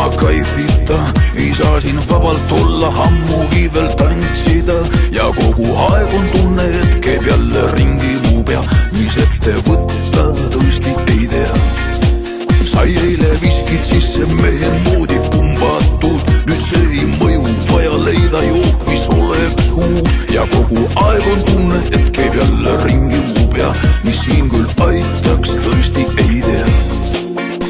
ilma kaifita ei saa siin vabalt olla, ammugi veel tantsida. Ja kogu aeg on tunne, et käib jälle ringi mu pea, mis ette võtta tõesti ei tea. Sai eile viskid sisse mehe moodi pumbatud, nüüd see ei mõju, vaja leida jook, mis oleks uus. Ja kogu aeg on tunne, et käib jälle ringi mu pea, mis siin küll aitaks tõesti ei tea.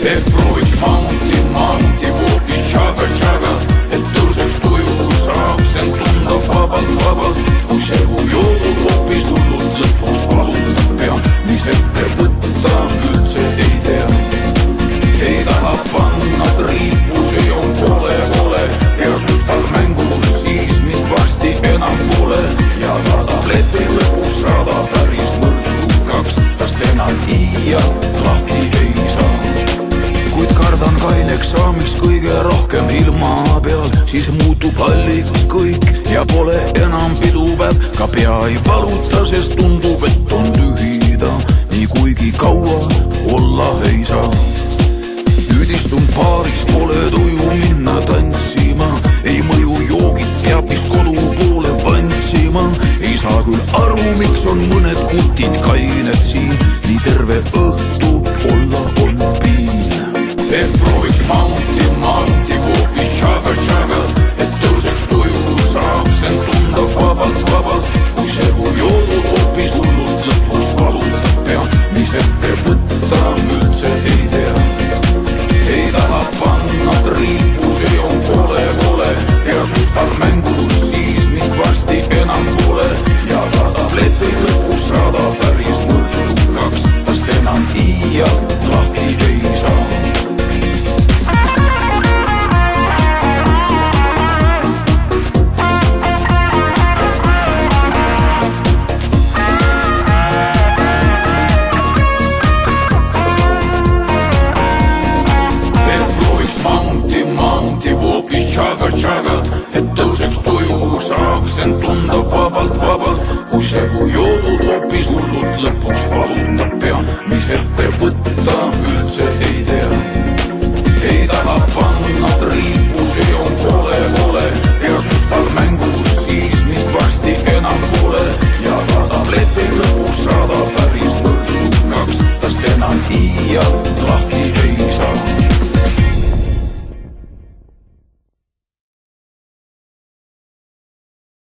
Et prooviks manti hoopis tšaga-tšagat, et tõuseks tuju, saaks end tunda vabalt. Kui see joogud hoopis hullult lõpus valutab pea, mis ette võtta üldse ei tea. Ei taha panna triipu, see on kole. Peasus tal mängus, siis mind varsti enam pole. Ja ta tableti lõpus saada päris mõrtsukaks, tast enam iialt lahti ei saa. Kuid kardan kaineks saamist kõige rohkem ilma peal, siis muutub halliks kõik ja pole enam pidupäev. Ka pea ei valuta, sest tundub, et on tühi ta, nii kuigi kaua olla ei saa.